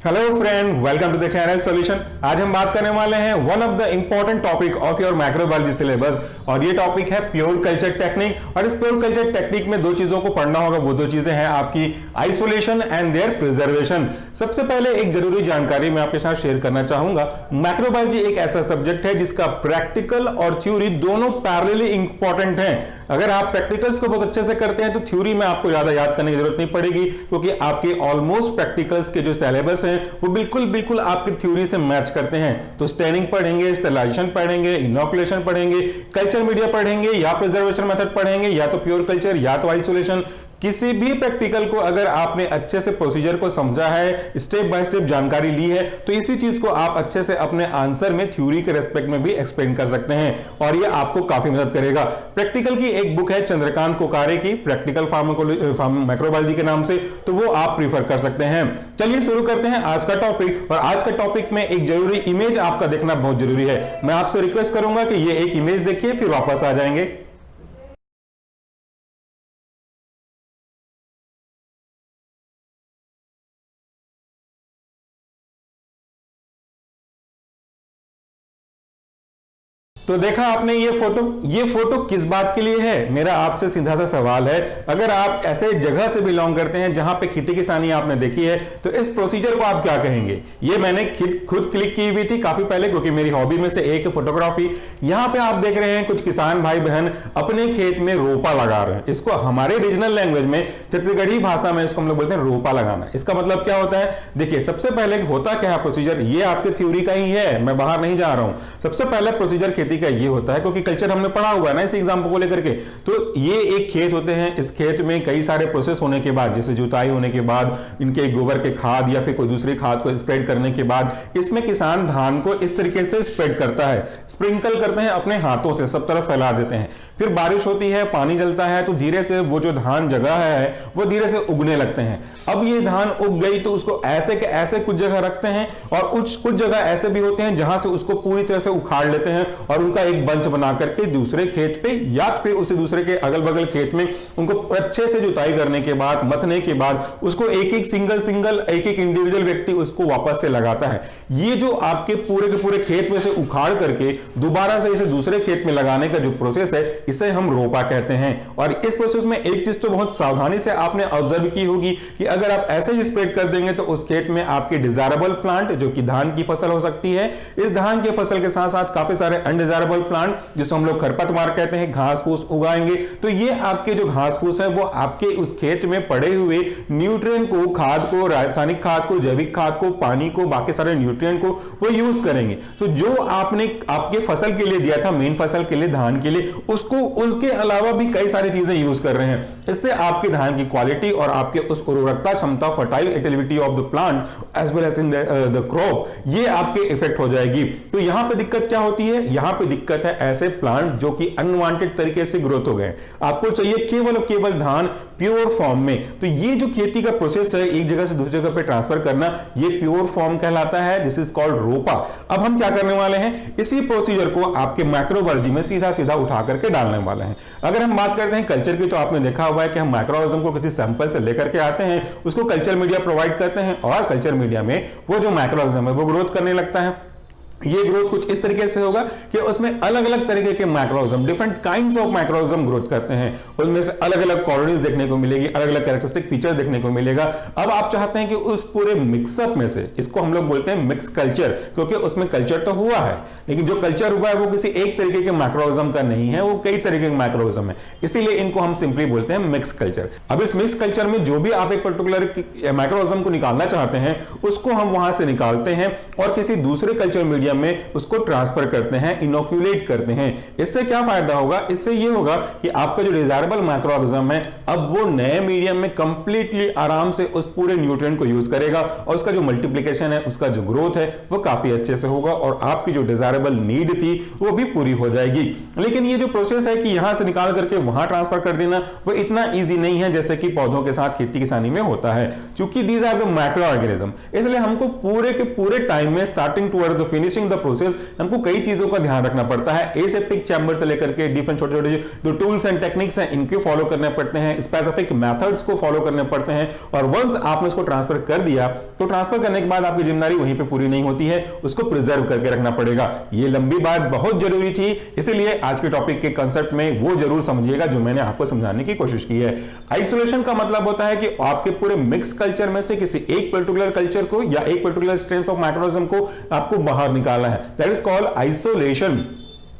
Hello friend, welcome to the channel solution. आज हम बात करने वाले हैं one of the important topic of your microbiology syllabus और ये टॉपिक है प्योर कल्चर टेक्निक। और इस प्योर कल्चर टेक्निक में दो चीजों को पढ़ना होगा। वो दो चीजें हैं आपकी आइसोलेशन एंड देयर प्रिजर्वेशन। सबसे पहले एक जरूरी जानकारी मैं आपके साथ शेयर करना चाहूंगा। माइक्रोबायोलॉजी एक ऐसा सब्जेक्ट है जिसका प्रैक्टिकल और थ्योरी दोनों पैरेलली इंपॉर्टेंट हैं। अगर आप प्रैक्टिकल्स को बहुत अच्छे से करते हैं तो थ्योरी में आपको ज्यादा याद करने की जरूरत नहीं पड़ेगी, क्योंकि आपके ऑलमोस्ट प्रैक्टिकल्स के जो सिलेबस वो बिल्कुल आपकी थ्योरी से मैच करते हैं। तो स्टेनिंग पढ़ेंगे, स्टेलाइजेशन पढ़ेंगे, इनोकुलेशन पढ़ेंगे, कल्चर मीडिया पढ़ेंगे, या प्रिजर्वेशन मेथड पढ़ेंगे, या तो प्योर कल्चर या तो आइसोलेशन। किसी भी प्रैक्टिकल को अगर आपने अच्छे से प्रोसीजर को समझा है, स्टेप बाय स्टेप जानकारी ली है, तो इसी चीज को आप अच्छे से अपने आंसर में थ्योरी के रेस्पेक्ट में भी एक्सप्लेन कर सकते हैं और ये आपको काफी मदद करेगा। प्रैक्टिकल की एक बुक है चंद्रकांत कोकारे की, प्रैक्टिकल माइक्रोबायोलॉजी के नाम से, तो वो आप प्रीफर कर सकते हैं। चलिए शुरू करते हैं आज का टॉपिक। और आज का टॉपिक में एक जरूरी इमेज आपका देखना बहुत जरूरी है। मैं आपसे रिक्वेस्ट करूंगा कि ये एक इमेज देखिए, फिर वापस आ जाएंगे। तो देखा आपने ये फोटो किस बात के लिए है? मेरा आपसे सीधा सा सवाल है, अगर आप ऐसे जगह से बिलोंग करते हैं जहां पे खेती किसानी आपने देखी है, तो इस प्रोसीजर को आप क्या कहेंगे? ये मैंने खुद क्लिक की हुई थी काफी पहले, क्योंकि मेरी हॉबी में से एक फोटोग्राफी। यहां पे आप देख रहे हैं कुछ किसान भाई बहन अपने खेत में रोपा लगा रहे हैं। इसको हमारे रीजनल लैंग्वेज में, छत्तीसगढ़ी भाषा में इसको हम लोग बोलते हैं रोपा लगाना। इसका मतलब क्या होता है? देखिए, सबसे पहले होता क्या है प्रोसीजर, ये आपके थ्योरी का ही है, मैं बाहर नहीं जा रहा हूं। सबसे पहले प्रोसीजर खेती का ये होता है, क्योंकि कल्चर हमने पढ़ा हुआ है ना इस एग्जांपल को लेकर के। तो ये एक खेत होते हैं, इस खेत में कई सारे प्रोसेस होने के बाद, जैसे जुताई होने के बाद, इनके गोबर के खाद या फिर कोई दूसरी खाद को स्प्रेड करने के बाद, इसमें किसान धान को इस तरीके से स्प्रेड करता है, स्प्रिंकल करते हैं अपने हाथों से, सब तरफ फैला देते हैं। फिर बारिश होती है, पानी जलता है, तो धीरे से वो जो धान जगह है वो धीरे से उगने लगते हैं। अब ये धान उग गई तो उसको ऐसे के ऐसे कुछ जगह रखते हैं, और कुछ जगह ऐसे भी होते हैं जहां से उसको पूरी तरह से उखाड़ लेते हैं और उनका एक बंच बना करके दूसरे खेत पे या फिर उसे दूसरे के अगल बगल खेत में उनको अच्छे से जुताई करने के बाद, मथने के बाद, उसको एक एक सिंगल एक इंडिविजुअल व्यक्ति उसको वापस से लगाता है। ये जो आपके पूरे के पूरे खेत में से उखाड़ करके दोबारा से इसे दूसरे खेत में लगाने का जो प्रोसेस है, इसे हम रोपा कहते हैं। और इस प्रोसेस में एक चीज तो बहुत सावधानी से आपने ऑब्जर्व की होगी कि अगर आप ऐसे ही स्प्रेड कर देंगे तो उस खेत में आपके डिजायरेबल प्लांट, जो कि धान की फसल हो सकती है, इस धान की फसल के साथ साथ काफी सारे अनडिजायरेबल प्लांट, जिसको हम लोग खरपतवार कहते हैं, घास फूस उगाएंगे। तो ये आपके जो घास फूस है वो आपके उस खेत में पड़े हुए न्यूट्रिएंट को, खाद को, रासायनिक खाद को, जैविक खाद को, पानी को, बाकी सारे न्यूट्रिएंट को वो यूज करेंगे। तो जो आपने आपके फसल के लिए दिया था, मेन फसल के लिए, धान के लिए, उसको उसके अलावा भी कई सारी चीजें यूज कर रहे हैं। इससे आपके धान की क्वालिटी और आपके उस उर्वरकता क्षमता, fertility of the plant as well as in the crop, ये आपके इफेक्ट हो जाएगी। तो यहां पे दिक्कत क्या होती है? यहां पे दिक्कत है ऐसे प्लांट जो कि अनवांटेड तरीके से ग्रोथ हो गए। आपको चाहिए केवल और केवल धान प्योर फॉर्म में। तो ये जो खेती का प्रोसेस है, एक जगह से दूसरी जगह पे ट्रांसफर करना, ये प्योर फॉर्म कहलाता है, दिस इज कॉल्ड रोपा। अब हम क्या करने वाले हैं? इसी प्रोसीजर को आपके माइक्रोबायोलॉजी में सीधा सीधा उठा करके डालने वाले हैं। अगर हम बात करते हैं कल्चर की, तो आपने देखा हुआ है कि हम माइक्रोऑर्गेनिज्म को किसी सैंपल से लेकर के आते हैं, उसको कल्चर मीडिया प्रोवाइड करते हैं, और कल्चर मीडिया में वो जो माइक्रोऑर्गेनिज्म है वो ग्रोथ करने लगता है। ये ग्रोथ कुछ इस तरीके से होगा कि उसमें अलग अलग तरीके के microorganism, different kinds of microorganism growth करते हैं। उसमें से अलग अलग कॉलोनीज देखने को मिलेगी, अलग अलग कैरेक्टरिस्टिक फीचर देखने को मिलेगा। अब आप चाहते हैं कि उस पूरे मिक्सअप में से, इसको हम लोग बोलते हैं मिक्स कल्चर, क्योंकि उसमें कल्चर तो हुआ है, लेकिन जो कल्चर हुआ है वो किसी एक तरीके के माइक्रोऑर्गेनिज्म का नहीं है, वो कई तरीके के माइक्रोऑर्गेनिज्म है, इसीलिए इनको हम सिंपली बोलते हैं मिक्स कल्चर। अब इस मिक्स कल्चर में जो भी आप एक पर्टिकुलर माइक्रोऑर्गेनिज्म को निकालना चाहते हैं, उसको हम वहां से निकालते हैं और किसी दूसरे कल्चर मीडियम में उसको ट्रांसफर करते हैं, इनोक्यूलेट करते हैं। इससे क्या फायदा होगा? इससे ये होगा कि आपका जो डिजायरेबल माइक्रोऑर्गेनिज्म है, अब वो नए मीडियम में कंप्लीटली आराम से उस पूरे न्यूट्रिएंट को यूज करेगा, और उसका जो मल्टीप्लिकेशन है, उसका जो ग्रोथ है, वो काफी अच्छे से होगा, और आपकी जो डिजायरेबल नीड थी वो भी पूरी हो जाएगी। लेकिन ये जो प्रोसेस है कि यहां से निकाल करके वहां ट्रांसफर कर देना, वो इतना ईजी नहीं है जैसे कि पौधों के साथ खेती किसानी में होता है, क्योंकि दीज आर द माइक्रोऑर्गेनिज्म। इसलिए हमको पूरे के पूरे टाइम में, starting toward the finishing finishing the process हमको कई चीजों का ध्यान रखना पड़ता है। एसेप्टिक चैम्बर से लेकर के डिफरेंट छोटे छोटे जो टूल्स एंड टेक्निक्स हैं इनको फॉलो करने पड़ते हैं, स्पेसिफिक मेथड्स को फॉलो करने पड़ते हैं। और वंस आपने उसको ट्रांसफर कर दिया तो ट्रांसफर करने के बाद आपकी जिम्मेदारी वहीं पे पूरी नहीं होती है, उसको प्रिजर्व करके रखना पड़ेगा। ये लंबी बात बहुत जरूरी थी, इसलिए आज के टॉपिक के कंसेप्ट में वो जरूर समझिएगा जो मैंने आपको समझाने की कोशिश की है। आइसोलेशन का मतलब होता है कि आपके पूरे मिक्स कल्चर में से किसी एक पर्टिकुलर कल्चर को या एक पर्टिकुलर स्ट्रेन ऑफ माइक्रोऑर्गेनिज्म को आपको बाहर निकालना है। That is called isolation.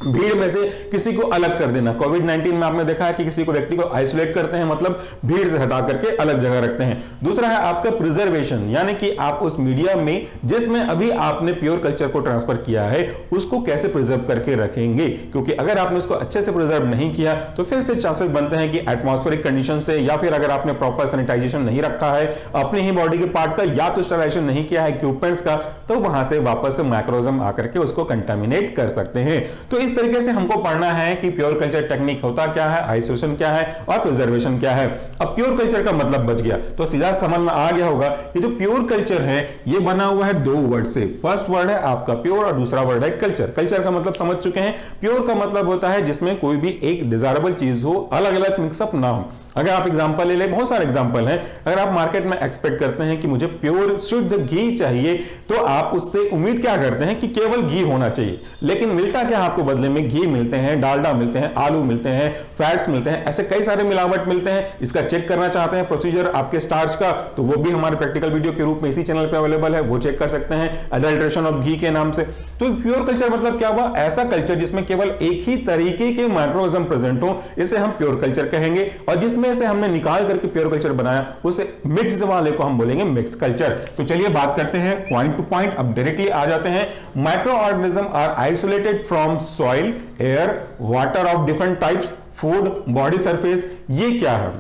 भीड़ में से किसी को अलग कर देना। कोविड-19 में आपने देखा है कि किसी को व्यक्ति को आइसोलेट करते हैं, मतलब भीड़ से हटा करके अलग जगह रखते हैं। दूसरा है आपका प्रिजर्वेशन, यानी कि आप उस मीडिया में जिसमें अभी आपने प्योर कल्चर को ट्रांसफर किया है उसको कैसे प्रिजर्व करके रखेंगे, क्योंकि अगर आपने उसको अच्छे से प्रिजर्व नहीं किया तो फिर से चांसेस बनते हैं कि एटमॉस्फेरिक कंडीशन से, या फिर अगर आपने प्रॉपर सैनिटाइजेशन नहीं रखा है अपने ही बॉडी के पार्ट का, या तो स्टरलाइजेशन नहीं किया है इक्विपमेंट्स का, तो वहां से वापस से माइक्रोऑर्गेनिज्म आकर के उसको कंटामिनेट कर सकते हैं। तो इस तरीके से हमको पढ़ना है कि प्योर कल्चर टेक्निक होता क्या है, आइसोलेशन क्या है और प्रिजर्वेशन क्या है। अब प्योर कल्चर का मतलब बच गया तो सीधा समझ में आ गया होगा कि जो प्योर कल्चर है ये बना हुआ है दो वर्ड से। फर्स्ट वर्ड है आपका प्योर और दूसरा वर्ड है कल्चर। कल्चर का मतलब समझ चुके हैं। प्योर का मतलब होता है जिसमें कोई भी एक डिजायरेबल चीज हो, अलग अलग मिक्सअप ना हो। अगर आप एग्जांपल ले ले, बहुत सारे एग्जांपल हैं। अगर आप मार्केट में एक्सपेक्ट करते हैं कि मुझे प्योर शुद्ध घी चाहिए तो आप उससे उम्मीद क्या करते हैं कि केवल घी होना चाहिए, लेकिन मिलता क्या आपको बदले में? घी मिलते हैं, डालडा मिलते हैं, आलू मिलते हैं, फैट्स मिलते हैं, ऐसे कई सारे मिलावट मिलते हैं। इसका चेक करना चाहते हैं प्रोसीजर आपके स्टार्च का, तो वो भी हमारे प्रैक्टिकल वीडियो के रूप में इसी चैनल पे अवेलेबल है, वो चेक कर सकते हैं अडल्ट्रेशन ऑफ घी के नाम से। तो प्योर कल्चर मतलब क्या हुआ? ऐसा कल्चर जिसमें केवल एक ही तरीके के माइक्रोऑर्गेनिज्म प्रेजेंट हो, इसे हम प्योर कल्चर कहेंगे। और जिसमें से हमने निकाल करके प्योर कल्चर बनाया उसे मिक्स्ड वाले को हम बोलेंगे मिक्स कल्चर। तो चलिए बात करते हैं पॉइंट टू पॉइंट। अब डायरेक्टली आ जाते हैं। Micro organism are isolated from soil, air, water of different types, food, body surface. ये क्या है?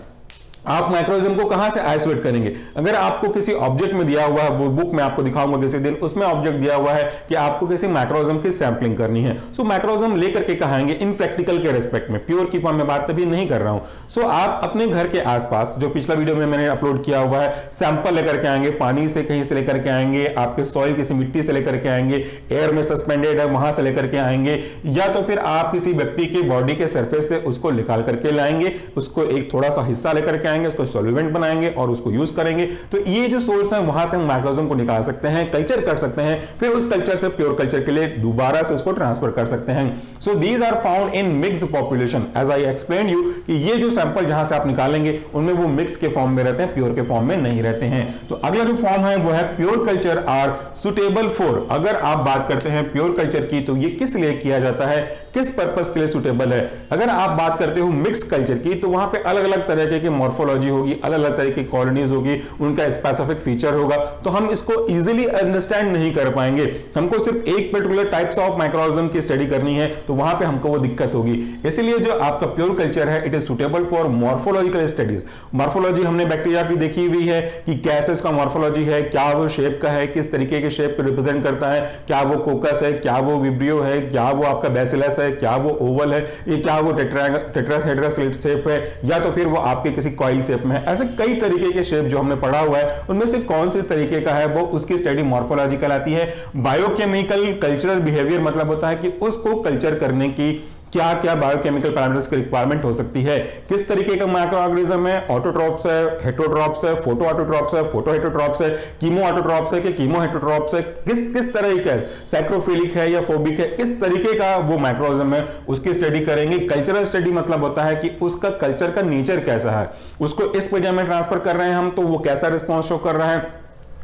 आप माइक्रोऑर्गेनिज्म को कहां से आइसोलेट करेंगे? अगर आपको किसी ऑब्जेक्ट में दिया हुआ है, वो बुक में आपको दिखाऊंगा किसी दिन, उसमें ऑब्जेक्ट दिया हुआ है कि आपको किसी माइक्रोऑर्गेनिज्म की सैंपलिंग करनी है, सो माइक्रोऑर्गेनिज्म लेकर के कहांगे इन प्रैक्टिकल के रेस्पेक्ट में। प्योर की फॉर्म में बात तभी नहीं कर रहा हूं। सो आप अपने घर के आसपास, जो पिछला वीडियो में मैंने अपलोड किया हुआ है, सैंपल लेकर के आएंगे, पानी से कहीं से लेकर के आएंगे, आपके सॉइल किसी मिट्टी से लेकर के आएंगे, एयर में सस्पेंडेड है वहां से लेकर के आएंगे, या तो फिर आप किसी व्यक्ति की बॉडी के सरफेस से उसको निकाल करके लाएंगे, उसको एक थोड़ा सा हिस्सा लेकर के आएंगे, उसको सॉल्वेंट बनाएंगे और उसको यूज करेंगे। तो ये जो सोर्स है वहां से हम माइक्रोऑर्गेनिज्म को निकाल सकते हैं, कल्चर कर सकते हैं, फिर उस कल्चर से प्योर कल्चर के लिए दोबारा से उसको ट्रांसफर कर सकते हैं। So these are found in mixed population. As I explain you कि ये जो सैंपल जहां से आप निकालेंगे उनमें वो मिक्स के फॉर्म में रहते हैं, प्योर के फॉर्म में नहीं रहते हैं। तो अगला जो फॉर्म है वो है pure culture are suitable for. अगर आप बात करते हैं प्योर कल्चर की तो ये किस लिए किया जाता है, किस पर्पस के लिए सुटेबल है? अगर आप बात करते हो मिक्स कल्चर की तो वहां पे अलग अलग तरह की मॉर्फोलॉजी होगी, अलग अलग तरह की कॉलोनीज होगी, उनका स्पेसिफिक फीचर होगा, तो हम इसको इजीली अंडरस्टैंड नहीं कर पाएंगे। हमको सिर्फ एक पर्टिकुलर टाइप्स ऑफ माइक्रोऑर्गेनिज्म की स्टडी करनी है तो वहां पे हमको वो दिक्कत होगी। इसलिए जो आपका प्योर कल्चर है it is suitable for morphological studies. Morphology हमने बैक्टीरिया की देखी हुई है कि कैसे उसका मॉर्फोलॉजी है, क्या वो शेप का है, किस तरीके के शेप को रिप्रेजेंट करता है, क्या वो कोकस है, क्या वो विब्रियो है, क्या वो आपका बैसिलस है, क्या वो ओवल है, ये क्या वो टेट्राहेड्रल शेप है, या तो फिर वो आपके किसी कॉइल शेप में है। ऐसे कई तरीके के शेप जो हमने पढ़ा हुआ है उनमें से कौन से तरीके का है वो उसकी स्टडी मॉर्फोलॉजिकल आती है। बायोकेमिकल कल्चरल बिहेवियर मतलब होता है कि उसको कल्चर करने की क्या क्या बायोकेमिकल पैरामीटर्स की रिक्वायरमेंट हो सकती है, किस तरीके का माइक्रो ऑर्गेनिज्म है, ऑटोट्रॉप्स है, हेटरोट्रॉप्स है, फोटो ऑटोट्रॉप्स है, फोटो हेटरोट्रॉप्स है, कीमो ऑटोट्रॉप्स है कि कीमो हेटरोट्रॉप्स है, किस तरह का है, सैक्रोफिलिक है या फोबिक है, किस तरीके का वो माइक्रोऑर्गेनिज्म है उसकी स्टडी करेंगे। कल्चरल स्टडी मतलब होता है कि उसका कल्चर का नेचर कैसा है, उसको इस मीडियम में ट्रांसफर कर रहे हैं हम तो वो कैसा रिस्पॉन्स शो कर रहा है,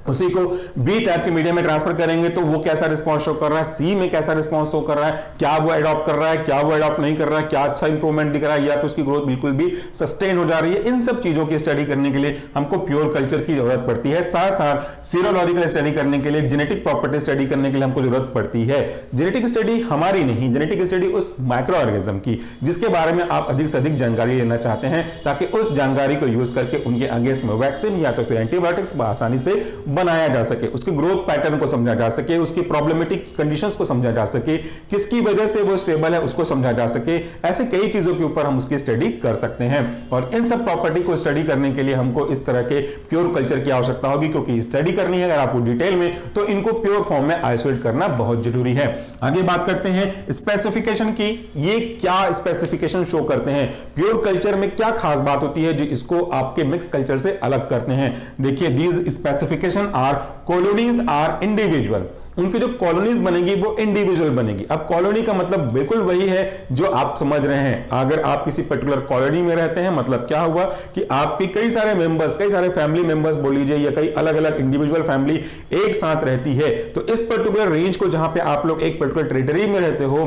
उसी को बी टाइप के मीडियम में ट्रांसफर करेंगे तो वो कैसा रिस्पॉन्स शो कर रहा है, सी में कैसा रिस्पॉन्स शो कर रहा है, क्या वो एडॉप्ट कर रहा है, क्या वो एडॉप्ट नहीं कर रहा है, क्या अच्छा इंप्रूवमेंट दिख रहा है या फिर उसकी ग्रोथ बिल्कुल भी सस्टेन हो जा रही है। इन सब चीजों की स्टडी करने के लिए हमको प्योर कल्चर की जरूरत पड़ती है। साथ साथ सीरोलॉजिकल स्टडी करने के लिए, जेनेटिक प्रॉपर्टी स्टडी करने के लिए हमको जरूरत पड़ती है। जेनेटिक स्टडी हमारी नहीं, जेनेटिक स्टडी उस माइक्रो ऑर्गेनिज्म की जिसके बारे में आप अधिक से अधिक जानकारी लेना चाहते हैं ताकि उस जानकारी को यूज करके उनके अगेंस्ट में वैक्सीन या तो फिर एंटीबायोटिक्स आसानी से बनाया जा सके, उसके ग्रोथ पैटर्न को समझा जा सके, उसकी प्रॉब्लमेटिक कंडीशंस को समझा जा सके, किसकी वजह से वो स्टेबल है उसको समझा जा सके। ऐसे कई चीजों के ऊपर हम उसकी स्टडी कर सकते हैं और इन सब प्रॉपर्टी को स्टडी करने के लिए हमको इस तरह के प्योर कल्चर की आवश्यकता होगी, क्योंकि स्टडी करनी है अगर आपको डिटेल में तो इनको प्योर फॉर्म में आइसोलेट करना बहुत जरूरी है। आगे बात करते हैं स्पेसिफिकेशन की। ये क्या स्पेसिफिकेशन शो करते हैं, प्योर कल्चर में क्या खास बात होती है जो इसको आपके मिक्स कल्चर से अलग करते हैं। देखिए, these specification are colonies are individual, उनकी जो कॉलोनीज बनेगी वो इंडिविजुअल बनेगी। अब कॉलोनी का मतलब बिल्कुल वही है जो आप समझ रहे हैं। अगर आप किसी पर्टिकुलर कॉलोनी में रहते हैं, मतलब क्या हुआ कि आपके कई सारे मेंबर्स, कई सारे फैमिली मेंबर्स बोल लीजिए, या कई अलग अलग इंडिविजुअल फैमिली एक साथ रहती है, तो इस पर्टिकुलर रेंज को जहां पे आप लोग एक पर्टिकुलर टेरिटरी में रहते हो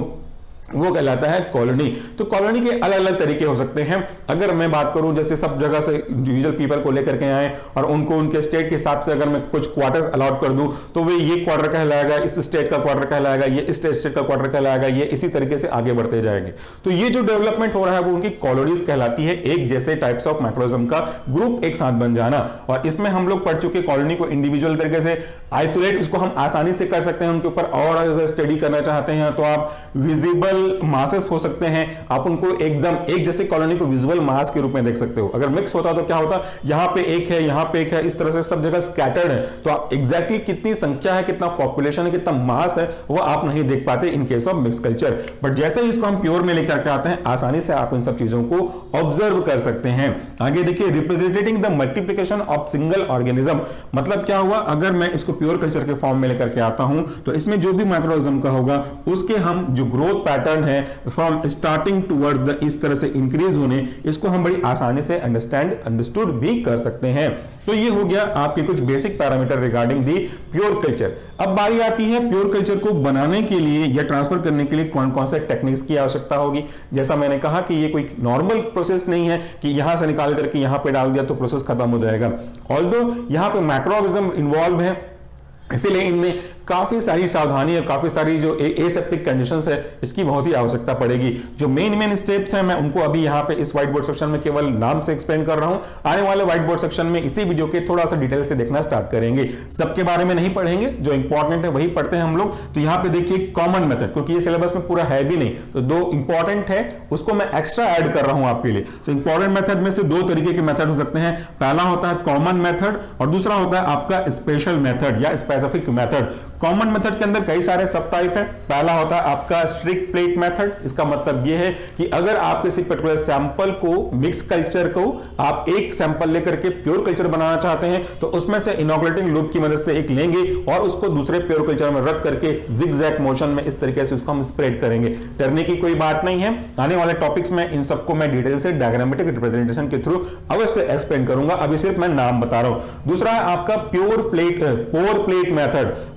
वो कहलाता है कॉलोनी। तो कॉलोनी के अलग अलग तरीके हो सकते हैं। अगर मैं बात करूं, जैसे सब जगह से इंडिविजुअल पीपल को लेकर के आए और उनको उनके स्टेट के हिसाब से अगर मैं कुछ क्वार्टर्स अलॉट कर दूं तो वे ये क्वार्टर कहलाएगा, इस स्टेट का क्वार्टर कहलाएगा, ये इस स्टेट का क्वार्टर कहलाएगा, ये इसी तरीके से आगे बढ़ते जाएंगे। तो ये जो डेवलपमेंट हो रहा है वो उनकी कॉलोनीज कहलाती है, एक जैसे टाइप्स ऑफ मैक्रोइज्म का ग्रुप एक साथ बन जाना। और इसमें हम लोग पढ़ चुके कॉलोनी को इंडिविजुअल तरीके से आइसोलेट, उसको हम आसानी से कर सकते हैं। उनके ऊपर और अगर स्टडी करना चाहते हैं तो आप विजिबल मासेस हो सकते हैं, आप उनको एकदम एक जैसे कॉलोनी को विजुअल मास के रूप में देख सकते हो। अगर मिक्स होता तो क्या होता, यहां पे एक है, यहां पे एक है, इस तरह से सब जगह स्कैटर्ड है, तो आप एग्जैक्टली कितनी संख्या है, कितना पॉपुलेशन है, कितना मास है, वो आप नहीं देख पाते in case of mix culture. But जैसे ही इसको हम प्योर में लेकर के आते हैं, आसानी से आप इन सब चीजों को ऑब्जर्व कर सकते हैं। आगे देखिए, representing the multiplication of single organism, मतलब क्या हुआ, अगर मैं इसको प्योर कल्चर के फॉर्म में लेकर के आता हूं तो इसमें जो भी माइक्रोऑर्गेनिज्म का होगा उसके हम जो ग्रोथ पैटर्न है फ्रॉम स्टार्टिंग टुवर्ड द इस तरह से इंक्रीज होने, इसको हम बड़ी आसानी से अंडरस्टूड भी कर सकते हैं। तो ये हो गया आपके कुछ basic parameter regarding the pure culture. अब बारी आती है प्योर कल्चर को बनाने के लिए या ट्रांसफर करने के लिए कौन कौन से टेक्निक्स की आवश्यकता होगी। जैसा मैंने कहा कि ये कोई नॉर्मल प्रोसेस नहीं है कि यहां से निकाल करके यहां पे डाल दिया तो प्रोसेस खत्म हो जाएगा। ऑल्दो यहां पे मैक्रोऑर्गेनिज्म इन्वॉल्व है, इसीलिए इनमें काफी सारी सावधानी और काफी सारी जो एसेप्टिक कंडीशंस है इसकी बहुत ही आवश्यकता पड़ेगी। जो मेन स्टेप्स हैं मैं उनको अभी यहाँ पे इस व्हाइट बोर्ड सेक्शन में केवल नाम से एक्सप्लेन कर रहा हूं। आने वाले व्हाइट बोर्ड सेक्शन में इसी वीडियो के थोड़ा सा डिटेल से देखना स्टार्ट करेंगे। सबके बारे में नहीं पढ़ेंगे, जो इंपॉर्टेंट है वही पढ़ते हैं हम लोग। तो यहाँ पे देखिए कॉमन मेथड, क्योंकि ये सिलेबस में पूरा है भी नहीं, तो दो इंपॉर्टेंट है उसको मैं एक्स्ट्रा ऐड कर रहा हूं आपके लिए। तो इंपॉर्टेंट मेथड में से दो तरीके के मेथड हो सकते हैं। पहला होता है कॉमन मेथड और दूसरा होता है आपका स्पेशल मेथड या स्पेसिफिक मेथड। कॉमन मेथड के अंदर कई सारे सब टाइप है। पहला होता है आपका स्ट्रिक्ट प्लेट मेथड। इसका मतलब यह है कि अगर आप किसी पर्टिकुलर सैंपल को, मिक्स कल्चर को आप एक सैंपल लेकर के प्योर कल्चर बनाना चाहते हैं तो उसमें से इनोकुलेटिंग लूप की मदद से एक लेंगे और उसको दूसरे प्योर कल्चर में रख करके जिगजैग मोशन में इस तरीके से उसको हम स्प्रेड करेंगे। डरने की कोई बात नहीं है। आने वाले टॉपिक्स में इन सबको मैं डिटेल से डायग्रामेटिक रिप्रेजेंटेशन के थ्रू अवश्य एक्सप्लेन करूंगा, अभी सिर्फ मैं नाम बता रहा हूं। दूसरा है आपका पोर प्लेट मेथड।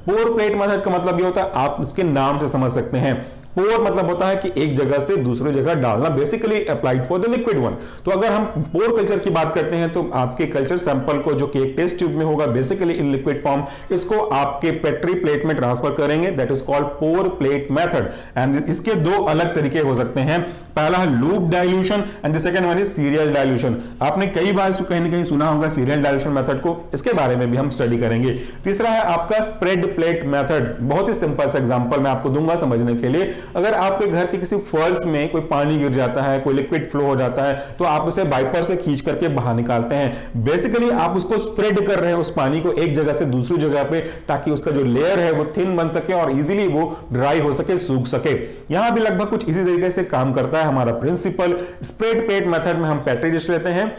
पोर प्लेट मेथड का मतलब ये होता है, आप उसके नाम से समझ सकते हैं। पोर मतलब होता है कि एक जगह से दूसरी जगह डालना, basically applied for the liquid one. तो अगर हम पोर कल्चर की बात करते हैं तो आपके कल्चर सैंपल को जो कि एक टेस्ट ट्यूब में होगा बेसिकली इन लिक्विड फॉर्म, इसको आपके पेट्री प्लेट में ट्रांसफर करेंगे, that is called pour plate method. And इसके दो अलग तरीके हो सकते हैं। पहला है loop dilution and the second one is serial dilution. आपने कई बार कहीं ना कहीं सुना होगा सीरियल डाइल्यूशन मेथड को, इसके बारे में भी हम स्टडी करेंगे। तीसरा है आपका स्प्रेड प्लेट मेथड। बहुत ही सिंपल सा एग्जांपल मैं आपको दूंगा समझने के लिए। अगर आपके घर के किसी फर्श में कोई पानी गिर जाता है, कोई लिक्विड फ्लो हो जाता है, तो आप उसे वाइपर से खींच करके बाहर निकालते हैं। बेसिकली आप उसको स्प्रेड कर रहे हैं उस पानी को एक जगह से दूसरी जगह पे, ताकि उसका जो लेयर है वो थिन बन सके और इजीली वो ड्राई हो सके, सूख सके। यहां भी लगभग कुछ इसी तरीके से काम करता है हमारा प्रिंसिपल। स्प्रेड प्लेट मेथड में हम पेट्री डिश लेते हैं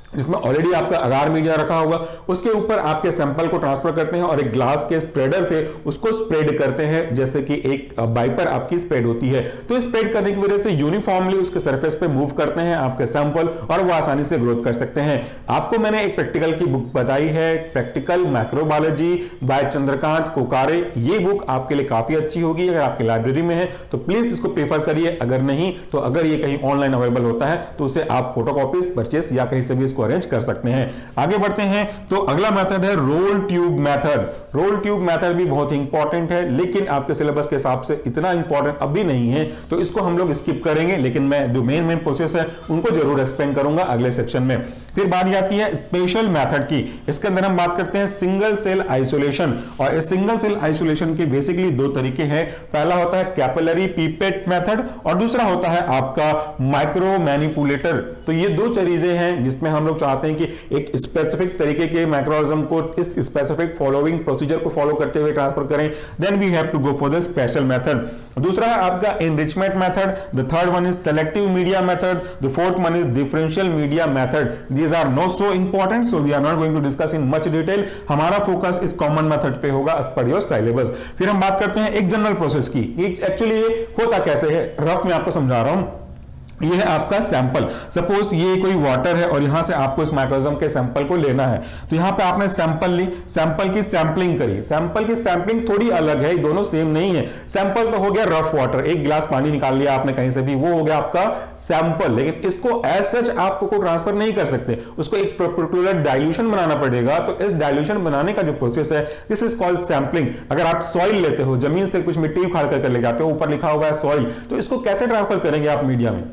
जिसमें ऑलरेडी आपका अगार मीडिया रखा होगा, उसके ऊपर आपके सैंपल को ट्रांसफर करते हैं और एक ग्लास के स्प्रेडर से उसको स्प्रेड करते हैं, जैसे कि एक वाइपर आपकी स्प्रेड होती है। तो स्प्रेड करने की वजह से यूनिफॉर्मली उसके सरफेस पे मूव करते हैं आपके सैंपल और वो आसानी से ग्रोथ कर सकते हैं। आपको मैंने एक प्रैक्टिकल की बुक बताई है, प्रैक्टिकल मैक्रोबायोलॉजी बाय चंद्रकांत कोकारे। ये बुक आपके लिए काफी अच्छी होगी। अगर आपकी लाइब्रेरी में है तो प्लीज इसको प्रेफर करिए, अगर नहीं तो अगर ये कहीं ऑनलाइन अवेलेबल होता है तो उसे आप फोटोकॉपीज परचेस या कहीं से भी इसको अरेंज कर सकते हैं। आगे बढ़ते हैं तो अगला मेथड है roll tube method. Roll tube method भी बहुत ही इंपॉर्टेंट है, लेकिन आपके सिलेबस के हिसाब से इतना इंपॉर्टेंट अभी नहीं है, तो इसको हम लोग स्किप करेंगे, लेकिन मैं जो मेन प्रोसेस है उनको जरूर एक्सप्लेन करूंगा अगले सेक्शन में। फिर बात आती है स्पेशल मेथड की। इसके अंदर हम बात करते हैं सिंगल सेल आइसोलेशन, और इस सिंगल सेल आइसोलेशन के बेसिकली दो तरीके हैं। पहला होता है कैपिलरी पीपेट मेथड और दूसरा होता है आपका माइक्रो मैनिपुलेटर। तो ये दो चीजें हैं जिसमें हम लोग चाहते हैं कि एक स्पेसिफिक तरीके के माइक्रोऑर्गेनिज्म को इस स्पेसिफिक फॉलोइंग प्रोसीजर को फॉलो करते हुए ट्रांसफर करें, then we have to go for the special method. दूसरा है आपका enrichment method, the third one is selective media method, the fourth one is differential media method. These are not so important, so we are not going to discuss in much detail. हमारा focus इस common method पे होगा as per your syllabus. फिर हम बात करते हैं एक जनरल प्रोसेस की। एक्चुअली ये होता कैसे है, रफ में आपको समझा रहा हूं। ये है आपका सैंपल। सपोज ये कोई वाटर है और यहां से आपको इस माइक्रोऑर्गेनिज्म के सैंपल को लेना है, तो यहां पे आपने सैंपल ली, सैंपल की सैंपलिंग करी। सैंपल की सैंपलिंग थोड़ी अलग है, दोनों सेम नहीं है। सैंपल तो हो गया रफ वाटर, एक गिलास पानी निकाल लिया आपने कहीं से भी, वो हो गया आपका सैंपल। लेकिन इसको एज सच आपको ट्रांसफर नहीं कर सकते, उसको एक पर्टिकुलर डाइल्यूशन बनाना पड़ेगा। तो इस डाइल्यूशन बनाने का जो प्रोसेस है, दिस इज कॉल्ड सैंपलिंग। अगर आप सॉइल लेते हो, जमीन से कुछ मिट्टी उखाड़ कर ले जाते हो, ऊपर लिखा हुआ है सॉइल, तो इसको कैसे ट्रांसफर करेंगे आप मीडिया में?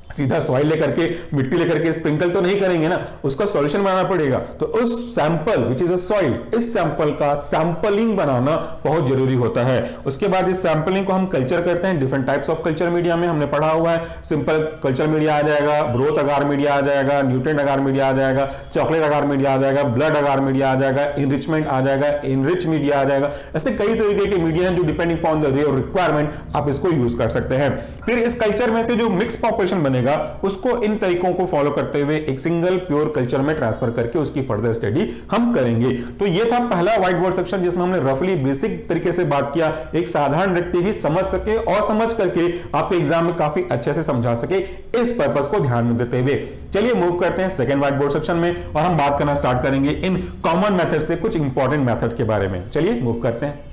सीधा सॉइल लेकर के, मिट्टी लेकर के स्प्रिंकल तो नहीं करेंगे ना, उसका सॉल्यूशन बनाना पड़ेगा। तो उस sample which is a soil, इस सैंपल का सैंपलिंग बनाना बहुत जरूरी होता है। उसके बाद इस सैंपलिंग को हम कल्चर करते हैं different types of culture media में, हमने पढ़ा हुआ है। सिंपल कल्चर मीडिया आ जाएगा, ब्रोथ अगार मीडिया आ जाएगा, न्यूट्रिएंट अगार मीडिया आ जाएगा, चॉकलेट अगार मीडिया आ जाएगा, ब्लड अगार मीडिया आ जाएगा, इनरिचमेंट आ जाएगा, इनरिच मीडिया आ जाएगा। ऐसे कई तरीके के मीडिया हैं जो डिपेंडिंग अपॉन द रिक्वायरमेंट आप इसको यूज कर सकते हैं। फिर इस कल्चर में से जो मिक्स पॉपुलेशन बनेगा, उसको इन तरीकों को फॉलो करते हुए एक सिंगल प्योर कल्चर में ट्रांसफर करके उसकी फर्दर स्टडी हम करेंगे। तो ये था पहला व्हाइट बोर्ड सेक्शन, जिसमें हमने रफली बेसिक तरीके से बात किया, एक साधारण व्यक्ति भी समझ सके और समझ करके आपके एग्जाम में काफी अच्छे से समझा सके, इस पर्पस को ध्यान में देते हुए चलिए मूव करते हैं सेकंड व्हाइट बोर्ड सेक्शन में, और हम बात करना स्टार्ट करेंगे इन कॉमन मेथड से कुछ इंपॉर्टेंट मेथड के बारे में। चलिए मूव करते हैं।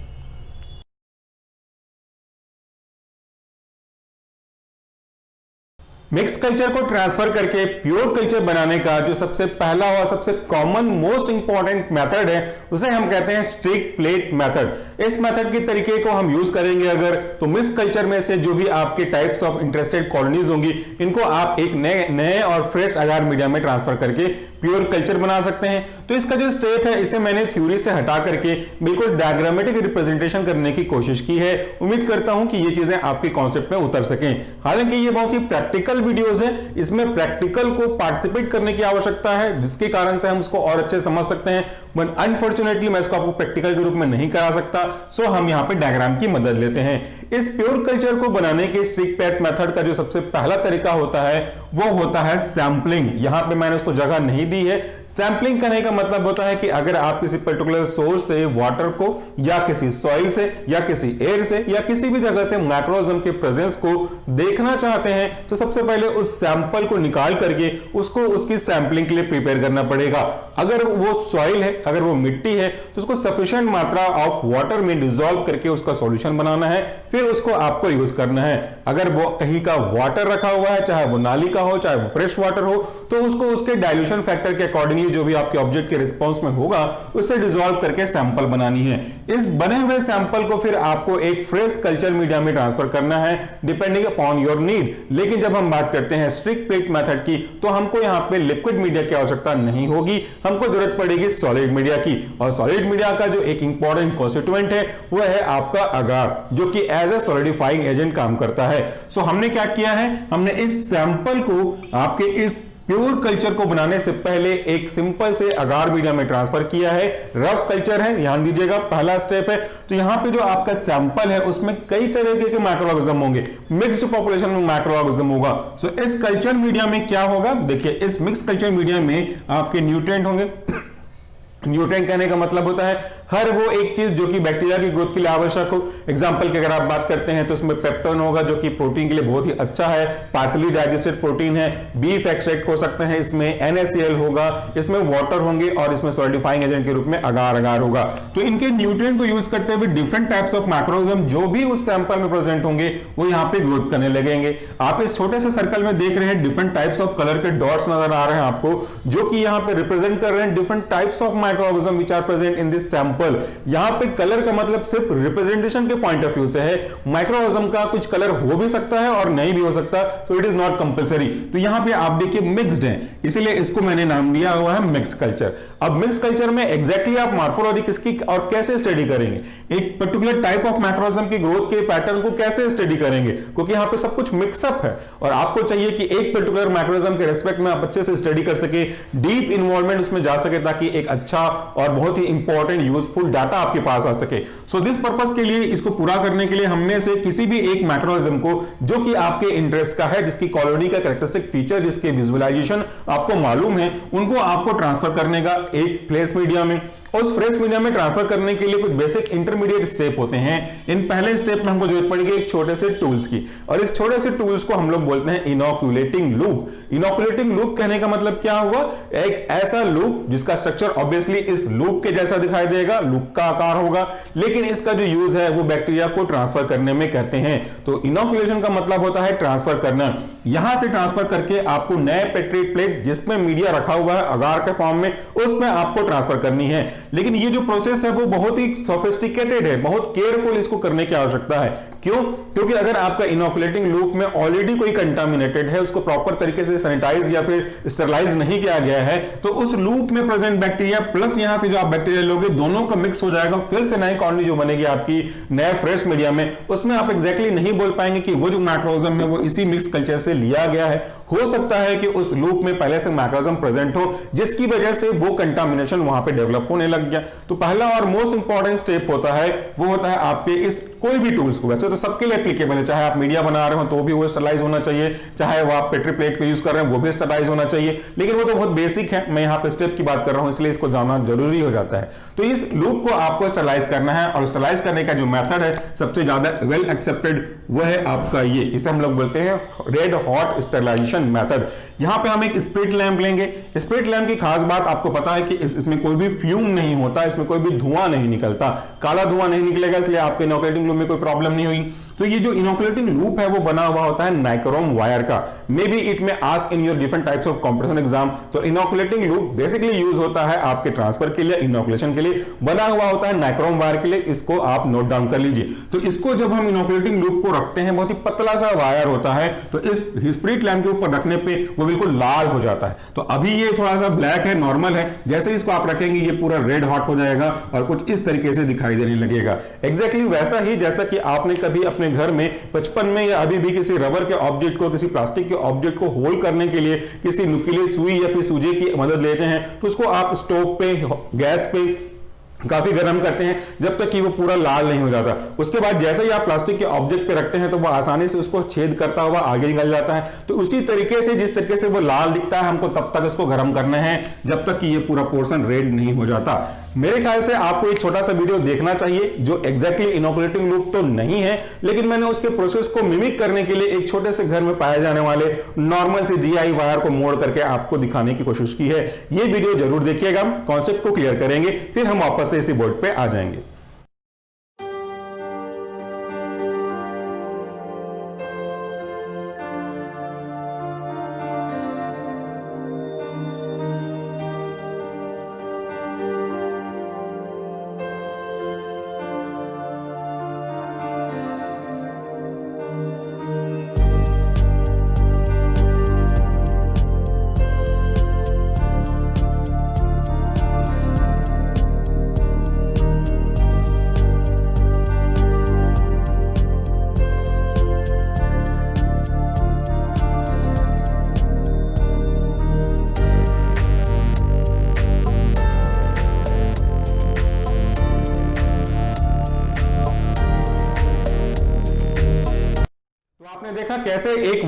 मिक्स कल्चर को ट्रांसफर करके प्योर कल्चर बनाने का जो सबसे पहला और सबसे कॉमन मोस्ट इंपॉर्टेंट मेथड है, उसे हम कहते हैं स्ट्रिक प्लेट मेथड। इस मेथड के तरीके को हम यूज करेंगे अगर, तो मिक्स कल्चर में से जो भी आपके टाइप्स ऑफ इंटरेस्टेड कॉलोनीज होंगी, इनको आप एक नए और फ्रेश अगार मीडिया में ट्रांसफर करके प्योर कल्चर बना सकते हैं। तो इसका जो स्टेप है, इसे मैंने थ्योरी से हटा करके बिल्कुल डायग्रामेटिक रिप्रेजेंटेशन करने की कोशिश की है। उम्मीद करता हूं कि ये चीजें आपके कॉन्सेप्ट में उतर सकें। हालांकि ये बहुत ही प्रैक्टिकल वीडियोस है, इसमें प्रैक्टिकल को पार्टिसिपेट करने की आवश्यकता है, जिसके कारण से हम इसको और अच्छे समझ सकते हैं। बट अनफॉर्चुनेटली मैं इसको आपको प्रैक्टिकल के रूप में नहीं करा सकता, सो हम यहां पे डायग्राम की मदद लेते हैं। इस प्योर कल्चर को बनाने के स्ट्रिक प्लेट मेथड का जो सबसे पहला तरीका होता है, वो होता है सैंपलिंग। यहां पे मैंने उसको जगह नहीं दी है। सैंपलिंग करने का मतलब होता है कि अगर आप किसी पर्टिकुलर सोर्स से वाटर को, या किसी सॉइल से, या किसी एयर से, या किसी भी जगह से माइक्रोऑर्गेनिज्म के प्रेजेंस को देखना चाहते हैं, तो सबसे पहले उस सैंपल को निकाल करके उसको उसकी सैंपलिंग के लिए प्रिपेयर करना पड़ेगा। अगर वो सॉइल है, अगर वो मिट्टी है, तो उसको सफिशिएंट मात्रा ऑफ वाटर में डिसॉल्व करके उसका सॉल्यूशन बनाना है, फिर उसको आपको यूज करना है। अगर वो कहीं का वाटर रखा हुआ है, चाहे वो नाली का हो, चाहे वो फ्रेश वाटर हो, तो उसको उसके डाइल्यूशन फैक्टर के अकॉर्डिंगली जो भी आपके ऑब्जेक्ट के रिस्पॉन्स में होगा, उससे डिसॉल्व करके सैंपल बनानी है। इस बने हुए सैंपल को फिर आपको एक फ्रेश कल्चर मीडिया में ट्रांसफर करना है डिपेंडिंग अपॉन योर नीड। लेकिन जब हम बात करते हैं स्ट्रिक प्लेट मेथड की, तो हमको यहां पे लिक्विड मीडिया की आवश्यकता नहीं होगी, हमको जरूरत पड़ेगी सॉलिड मीडिया की। और सॉलिड मीडिया का जो एक इंपॉर्टेंट कॉन्स्टिट्यूएंट है, वह है आपका अगार, जो कि एज ए सॉलिडिफाइंग एजेंट काम करता है। सो हमने क्या किया है, हमने इस सैंपल को आपके इस प्योर कल्चर को बनाने से पहले एक सिंपल से अगार मीडिया में ट्रांसफर किया है। रफ कल्चर है, ध्यान दीजिएगा, पहला स्टेप है। तो यहां पे जो आपका सैंपल है, उसमें कई तरह के माइक्रोऑर्गेनिज्म होंगे, मिक्स्ड पॉपुलेशन में माइक्रोऑर्गेनिज्म होगा। सो इस कल्चर मीडिया में क्या होगा, देखिए, इस मिक्स कल्चर मीडिया में आपके न्यूट्रिएंट होंगे। न्यूट्रिएंट कहने का मतलब होता है हर वो एक चीज जो कि बैक्टीरिया की ग्रोथ के लिए आवश्यक हो। एग्जांपल की अगर आप बात करते हैं तो इसमें पेप्टोन होगा जो कि प्रोटीन के लिए बहुत ही अच्छा है, पार्शली डाइजेस्टेड प्रोटीन है। बीफ एक्सट्रैक्ट हो सकते हैं, इसमें NaCl होगा, इसमें वाटर होंगे और इसमें सॉलिडिफाइंग एजेंट के रूप में अगार अगार होगा। तो इनके न्यूट्रिएंट को यूज करते हुए डिफरेंट टाइप्स ऑफ मैक्रोऑर्गेनिज्म जो भी उस सैंपल में प्रेजेंट होंगे वो यहाँ पे ग्रोथ करने लगेंगे। आप इस छोटे से सर्कल में देख रहे हैं डिफरेंट टाइप्स ऑफ कलर के डॉट्स नजर आ रहे हैं आपको, जो कि यहाँ पे रिप्रेजेंट कर रहे हैं different types of microorganism which are present in this sample. यहाँ पे कलर का मतलब सिर्फ रिप्रेजेंटेशन के पॉइंट ऑफ व्यू से है। माइक्रोऑर्गेनिज्म का कुछ कलर हो भी सकता है और नहीं भी हो सकता, तो इट इज नॉट कंपलसरी। तो यहाँ पे आप देखिए मिक्स्ड है, इसीलिए इसको मैंने नाम दिया हुआ है मिक्स कल्चर। अब मिक्स कल्चर में एग्जैक्टली आप मॉर्फोलॉजी किसकी और कैसे स्टडी करेंगे, एक पर्टिकुलर टाइप ऑफ माइक्रोऑर्गेनिज्म की ग्रोथ के पैटर्न को कैसे स्टडी करेंगे, क्योंकि यहाँ पे सब कुछ मिक्सअप है और आपको चाहिए कि एक पर्टिकुलर माइक्रोऑर्गेनिज्म के रिस्पेक्ट में आप अच्छे से स्टडी कर सके, डीप इन्वॉल्वमेंट उसमें जा सके, ताकि एक अच्छा और बहुत ही इंपॉर्टेंट यूजफुल डाटा आपके पास आ सके। सो दिस पर्पस के लिए, इसको पूरा करने के लिए हमने से किसी भी एक माइक्रोऑर्गेनिज्म को जो कि आपके इंटरेस्ट का है, जिसकी कॉलोनी का कैरेक्टरिस्टिक फीचर, जिसके विजुअलाइजेशन आपको मालूम है, उनको आपको ट्रांसफर करने का एक फ्रेश मीडिया में। और उस फ्रेश मीडिया में ट्रांसफर करने के लिए कुछ बेसिक इंटरमीडिएट स्टेप होते हैं। इन पहले स्टेप में हमको जरूरत पड़ेगी एक छोटे से टूल्स की, और इस छोटे से टूल्स को हम लोग बोलते हैं इनोकुलेटिंग लूप। इनोकुलेटिंग लूप कहने का मतलब क्या हुआ, एक ऐसा लूप जिसका स्ट्रक्चर ऑब्वियसली इस लूप के जैसा दिखाई देगा, लूप का आकार होगा, लेकिन इसका जो यूज है वो बैक्टीरिया को ट्रांसफर करने में कहते हैं। तो इनोकुलेशन का मतलब होता है ट्रांसफर करना। यहां से ट्रांसफर करके आपको नए पेट्री प्लेट जिसमें मीडिया रखा हुआ है अगार के फॉर्म में, उसमें आपको ट्रांसफर करनी है। लेकिन ये जो प्रोसेस है वो बहुत ही सोफिस्टिकेटेड है, बहुत केयरफुल इसको करने की आवश्यकता है। क्यों? क्योंकि अगर आपका इनोकुलेटिंग लूप में ऑलरेडी कोई कंटामिनेटेड है, उसको प्रॉपर तरीके से सैनिटाइज या फिर स्टरलाइज नहीं किया गया है, तो उस लूप में प्रेजेंट बैक्टीरिया प्लस यहां से जो आप बैक्टीरिया लोगे, दोनों का मिक्स हो जाएगा। फिर से नई कॉलोनी जो बनेगी आपकी नए फ्रेश मीडिया में, उसमें आप एग्जैक्टली नहीं बोल पाएंगे कि वो जो माइक्रोऑर्गेनिज्म है वो इसी मिक्स कल्चर से लिया गया है। हो सकता है कि उस लूप में पहले से माइक्रोऑर्गेनिज्म प्रेजेंट हो, जिसकी वजह से वो कंटामिनेशन वहां पे डेवलप होने लग गया। तो पहला और मोस्ट इंपॉर्टेंट स्टेप होता है वो होता है आपके इस कोई भी टूल्स को, वैसे तो सबके लिए एप्लीकेबल है, चाहे आप मीडिया बना रहे हो तो भी वो स्टरलाइज होना चाहिए, चाहे वो आप पेट्री प्लेट को यूज कर रहे हैं वो भी स्टरलाइज होना चाहिए, लेकिन वो तो बहुत बेसिक है। मैं यहाँ पे स्टेप की बात कर रहा हूं, इसलिए इसको जानना जरूरी हो जाता है। तो इस लूप को आपको स्टरलाइज करना है, और स्टरलाइज करने का जो मेथड है सबसे ज्यादा वेल एक्सेप्टेड वो है आपका ये, इसे हम लोग बोलते हैं रेड हॉट स्टरलाइजेशन मेथड। यहां पे हम एक स्प्रिट लैंप लेंगे। स्प्रिट लैंप की खास बात आपको पता है कि इसमें कोई भी फ्यूम नहीं होता, इसमें कोई भी धुआं नहीं निकलता, काला धुआं नहीं निकलेगा, इसलिए आपके इनोकुलेटिंग लूप में कोई प्रॉब्लम नहीं हुई। तो ये जो इनोकुलेटिंग लूप है वो बना हुआ होता है नाइक्रोम वायर का। मे बी इट में ask in your different types of competition exam. तो इनोकुलेटिंग लूप बेसिकली यूज होता है आपके ट्रांसफर के लिए, इनोकुलेशन के लिए, बना हुआ होता है नाइक्रोम वायर के लिए। इसको आप नोट डाउन कर लीजिए। तो इसको जब हम इनोकुलेटिंग लूप को रखते हैं, बहुत ही पतला सा वायर होता है, तो इस स्प्रिट लैंप के ऊपर रखने पे वो बिल्कुल लाल हो जाता है। तो अभी ये थोड़ा सा ब्लैक है, नॉर्मल है, जैसे इसको आप रखेंगे ये पूरा रेड हॉट हो जाएगा और कुछ इस तरीके से दिखाई देने लगेगा। एग्जैक्टली वैसा ही जैसा कि आपने कभी अपने घर में बचपन में या अभी भी किसी रबर के ऑब्जेक्ट को, किसी प्लास्टिक के ऑब्जेक्ट को होल्ड करने के लिए किसी नुकीली सुई या फिर सूजे की मदद लेते हैं, तो उसको आप स्टोव पे, गैस पे काफी गर्म करते हैं जब तक कि वो पूरा लाल नहीं हो जाता। उसके बाद जैसे ही आप प्लास्टिक के ऑब्जेक्ट पे रखते हैं तो वो आसानी से उसको छेद करता हुआ आगे निकल जाता है। तो उसी तरीके से जिस तरीके से वो लाल दिखता है, हमको तब तक उसको गर्म करना है जब तक कि ये पूरा पोर्शन रेड नहीं हो जाता। मेरे ख्याल से आपको एक छोटा सा वीडियो देखना चाहिए जो एग्जैक्टली इनोकुलेटिंग लूप तो नहीं है, लेकिन मैंने उसके प्रोसेस को मिमिक करने के लिए एक छोटे से घर में पाए जाने वाले नॉर्मल से GI वायर को मोड़ करके आपको दिखाने की कोशिश की है। ये वीडियो जरूर देखिएगा, कॉन्सेप्ट को क्लियर करेंगे, फिर हम वापस से इसी बोर्ड पे आ जाएंगे।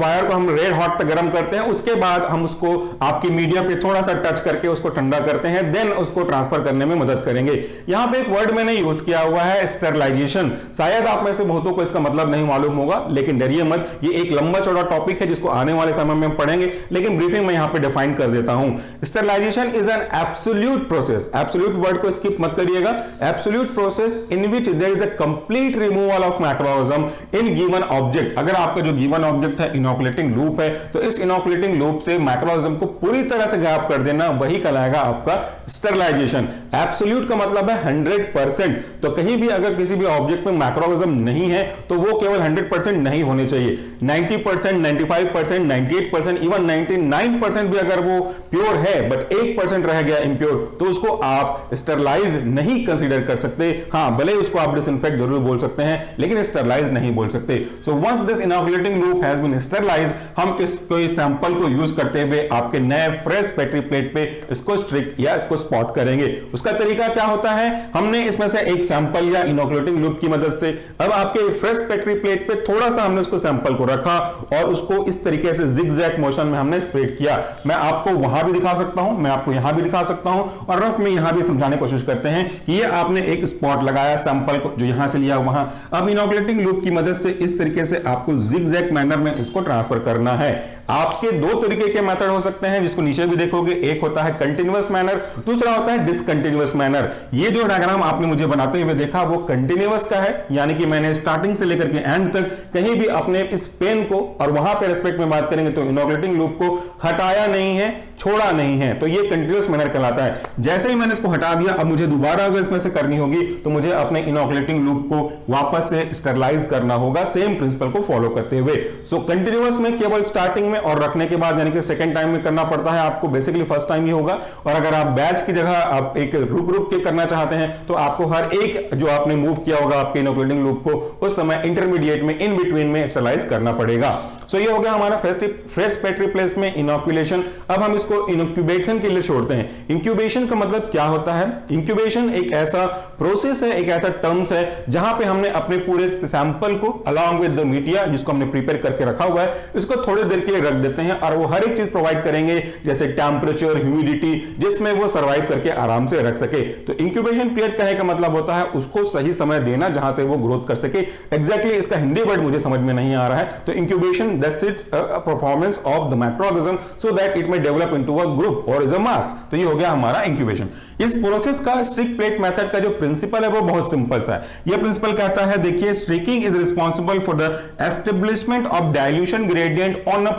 वायर को हम रेड हॉट तक गर्म करते हैं, उसके बाद हम उसको आपकी मीडिया पे थोड़ा सा टच करके उसको ठंडा करते हैं, देन उसको ट्रांसफर करने में मदद करेंगे। यहां पे एक वर्ड मैंने यूज किया हुआ है स्टरलाइजेशन। शायद आप में से बहुतों को इसका मतलब नहीं मालूम होगा, लेकिन डरिए मत, ये एक लंबा चौड़ा टॉपिक है जिसको आने वाले समय में पढ़ेंगे, लेकिन ब्रीफिंग में यहां पे डिफाइन कर देता हूं। Sterilization is an absolute process, absolute word को स्किप मत करिएगा, absolute process in which there is a complete removal of microorganism in given object. अगर आपका जो गिवन ऑब्जेक्ट है इनोकुलेटिंग लूप है, तो इस इनोकुलेटिंग लूप से माइक्रोऑर्गेनिज्म को पूरी तरह से गायब कर देना, वही कहलाएगा आपका स्टरलाइजेशन। एब्सोल्यूट का मतलब है 100%, तो कहीं भी अगर किसी भी ऑब्जेक्ट में माइक्रोऑर्गेनिज्म नहीं है तो वो केवल 100% नहीं होने चाहिए, 90%, 95%, 98%, इवन 99% भी अगर वो प्योर है बट 1% रह गया इम्प्योर, तो उसको आप स्टरलाइज नहीं कंसीडर कर सकते। हां, भले उसको आप डिसइंफेक्ट जरूर बोल सकते हैं, लेकिन स्टरलाइज नहीं बोल सकते। So once this inoculating loop has been sterilized, हम इस कोई सैंपल को यूज करते हुए आपके नए फ्रेश पेट्री प्लेट पे इसको स्ट्रिक या इसको स्पॉट करेंगे। उसका तरीका क्या होता है, हमने इसमें से एक सैंपल या इनोकुलेटिंग लूप की मदद से अब आपके फ्रेश पेट्री प्लेट पे थोड़ा सा हमने उसको सैंपल को रखा और उसको इस तरीके से जिगजैग मोशन में हमने स्प्रेड किया। मैं आपको वहां भी दिखा सकता हूं, मैं आपको यहां भी दिखा सकता हूं, और रफ में यहां भी समझाने की कोशिश करते हैं कि ये आपने एक स्पॉट लगाया सैंपल को जो यहां से लिया वहां, अब इनोकुलेटिंग लूप की मदद से इस तरीके से आपको जिगजैग मैनर में इसको ट्रांसफर करना है। आपके दो तरीके के मेथड हो सकते हैं, जिसको नीचे भी देखोगे, एक होता है कंटिन्यूअस मैनर, दूसरा होता है डिसकंटिन्यूअस मैनर। ये जो डायग्राम आपने मुझे बनाते हुए देखा वो कंटिन्यूअस का है, यानी कि मैंने स्टार्टिंग से लेकर के एंड तक कहीं भी अपने इस पेन को, और वहां पे रेस्पेक्ट में बात करेंगे तो इनोकुलेटिंग लूप को हटाया नहीं है, छोड़ा नहीं है, तो ये कंटिन्यूअस मैनर कहलाता है। जैसे ही मैंने इसको हटा दिया, अब मुझे दोबारा अगर इसमें से करनी होगी तो मुझे अपने इनोकुलेटिंग लूप को वापस से स्टरलाइज करना होगा, सेम प्रिंसिपल को फॉलो करते हुए। सो कंटिन्यूअस में केवल स्टार्टिंग में और रखने के बाद यानी कि सेकंड टाइम में करना पड़ता है आपको, बेसिकली फर्स्ट टाइम ही होगा। और अगर आप बैच की जगह आप एक रुक रुक के करना चाहते हैं तो आपको हर एक जो आपने मूव किया होगा आपके इनोकुलेटिंग लूप को, उस समय इंटरमीडिएट में, इन बिटवीन में स्टरलाइज करना पड़ेगा। सो ये हो गया हमारा फ्रेश पेट्री प्लेट में इनोकुलेशन। अब हम इसको इंक्यूबेशन के लिए छोड़ते हैं। इंक्यूबेशन का मतलब क्या होता है? इंक्यूबेशन एक ऐसा प्रोसेस है, एक ऐसा टर्म्स है जहां पे हमने अपने पूरे सैंपल को अलोंग विद द मीडिया जिसको हमने प्रिपेयर करके रखा हुआ है, इसको थोड़ी देर के लिए रख देते हैं और वो हर एक चीज प्रोवाइड करेंगे, जैसे टेम्परेचर, ह्यूमिडिटी, जिसमें वो सर्वाइव करके आराम से रख सके। तो इंक्यूबेशन पीरियड कहने का मतलब होता है उसको सही समय देना जहां से वो ग्रोथ कर सके। एग्जैक्टली इसका हिंदी वर्ड मुझे समझ में नहीं आ रहा है। तो incubation that's its performance of the microorganism so that it may develop into a group or is a mass। तो ये हो गया हमारा इंक्यूबेशन। इस प्रोसेस का स्ट्रिक प्लेट मेथड का जो प्रिंसिपल है वो बहुत सिंपल सा है। ये प्रिंसिपल कहता है, देखिए, striking is responsible for the establishment of dilution gradient on a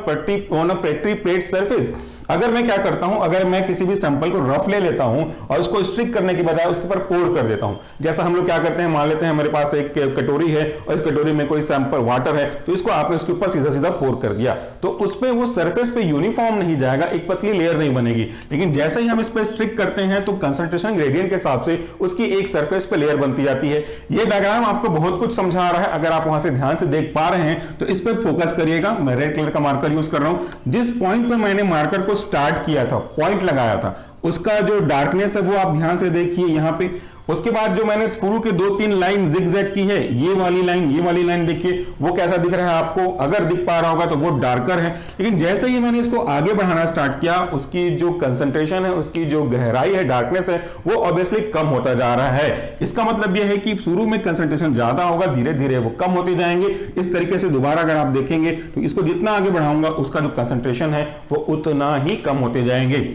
petri plate surface. अगर मैं क्या करता हूं, अगर मैं किसी भी सैंपल को रफ ले लेता हूं और उसको स्ट्रिक करने के बजाय उसके ऊपर पोर कर देता हूं, जैसा हम लोग क्या करते हैं, मान लेते हैं हमारे पास एक कटोरी है और इस कटोरी में कोई सैंपल वाटर है, तो इसको आपने उसके ऊपर सीधा सीधा पोर कर दिया, तो उस पे वो सरफेस पे यूनिफॉर्म नहीं जाएगा, एक पतली लेयर नहीं बनेगी। लेकिन जैसे ही हम इस पे स्ट्रिक करते हैं तो कंसंट्रेशन ग्रेडियंट के हिसाब से उसकी एक सरफेस पे लेयर बनती जाती है। ये डायग्राम आपको बहुत कुछ समझा रहा है, अगर आप वहां से ध्यान से देख पा रहे हैं तो इस पे फोकस करिएगा। मैं रेड कलर का मार्कर यूज कर रहा हूं। जिस पॉइंट पे मैंने मार्कर को स्टार्ट किया था, पॉइंट लगाया था, उसका जो डार्कनेस है वो आप ध्यान से देखिए यहां पे। उसके बाद जो मैंने शुरू के 2-3 लाइन जिगजैग की है, ये वाली लाइन देखिए वो कैसा दिख रहा है आपको, अगर दिख पा रहा होगा तो वो डार्कर है। लेकिन जैसे ही मैंने इसको आगे बढ़ाना स्टार्ट किया, उसकी जो कंसंट्रेशन है, उसकी जो गहराई है, डार्कनेस है, वो ऑब्वियसली कम होता जा रहा है। इसका मतलब यह है कि शुरू में कंसंट्रेशन ज्यादा होगा, धीरे धीरे वो कम होते जाएंगे। इस तरीके से दोबारा अगर आप देखेंगे तो इसको जितना आगे बढ़ाऊंगा उसका जो कंसंट्रेशन है वो उतना ही कम होते जाएंगे।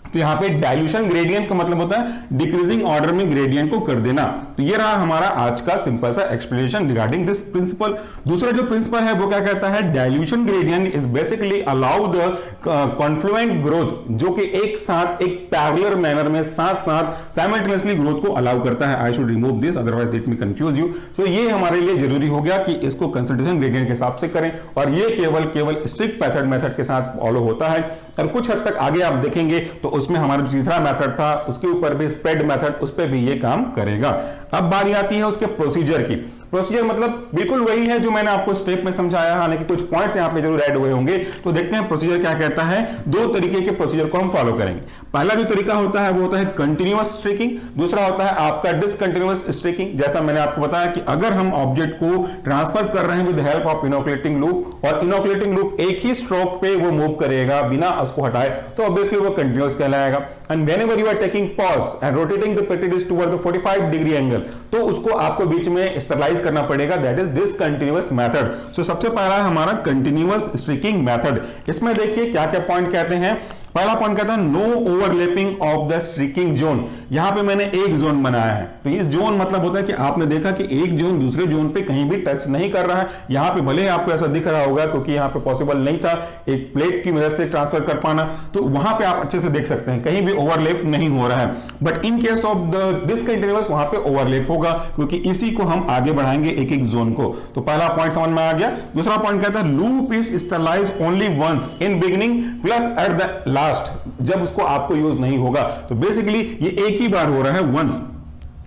तो यहां पे डाइल्यूशन ग्रेडियंट का मतलब होता है डिक्रीजिंग ऑर्डर में ग्रेडियंट को कर देना। तो ये रहा हमारा आज का सिंपल सा एक्सप्लेनेशन रिगार्डिंग दिस प्रिंसिपल। दूसरा जो प्रिंसिपल है वो क्या कहता है, dilution gradient is basically allow the confluent growth, जो कि एक साथ एक पैरेलल मैनर में साथ साथ साइमल्टेनियसली ग्रोथ को अलाउ करता है। I should remove this, otherwise it may confuse you. So ये हमारे लिए जरूरी हो गया कि इसको कंसंट्रेशन ग्रेडियंट के हिसाब से करें, और ये केवल स्ट्रिक्ट मेथड के साथ फॉलो होता है। और कुछ हद तक आगे आप देखेंगे तो उसमें हमारा जो तीसरा मेथड था उसके ऊपर भी स्प्रेड मेथड, उस पर भी ये काम करेगा। अब बारी आती है उसके प्रोसीजर की। प्रोसीजर मतलब बिल्कुल वही है जो मैंने आपको स्टेप में समझाया, हालांकि कुछ पॉइंट्स यहां पे जरूर ऐड हुए होंगे। तो देखते हैं प्रोसीजर क्या कहता है। दो तरीके के प्रोसीजर को हम फॉलो करेंगे। पहला जो तरीका होता है वो होता है कंटिन्यूअस स्ट्रिकिंग, दूसरा होता है आपका डिसकंटिन्यूअस स्ट्रिकिंग। जैसा मैंने आपको बताया कि अगर हम ऑब्जेक्ट को ट्रांसफर कर रहे हैं with help of inoculating loop, और इनोकुलेटिंग लूप एक ही स्ट्रोक पे वो मूव करेगा बिना उसको हटाए, तो ऑब्वियसली वो कंटिन्यूअस कहलाएगा। And whenever you are taking pause and rotating the padded disc toward the 45 degree angle, तो उसको आपको बीच में स्टेबलाइज करना पड़ेगा, that is discontinuous method. So सबसे पहला है हमारा कंटिन्यूअस स्ट्रिकिंग मेथड। इसमें देखिए क्या क्या पॉइंट कहते हैं। पहला पॉइंट कहता है no overlapping of the streaking zone. यहां पे मैंने एक जोन बनाया है, तो इस जोन मतलब होता है कि आपने देखा कि एक जोन दूसरे जोन पे कहीं भी टच नहीं कर रहा है। यहां पे भले आपको ऐसा दिख रहा होगा क्योंकि यहां पे पॉसिबल नहीं था एक प्लेट की मदद से ट्रांसफर कर पाना, तो वहां पे आप अच्छे से देख सकते हैं कहीं भी ओवरलैप नहीं हो रहा है। But in case of the discontinuous वहां पे ओवरलैप होगा, क्योंकि इसी को हम आगे बढ़ाएंगे एक एक जोन को। तो पहला पॉइंट समझ में आ गया। दूसरा पॉइंट कहता है loop is stabilized only once in beginning plus at the last, जब उसको आपको यूज नहीं होगा। तो बेसिकली ये एक ही बार हो रहा है, वंस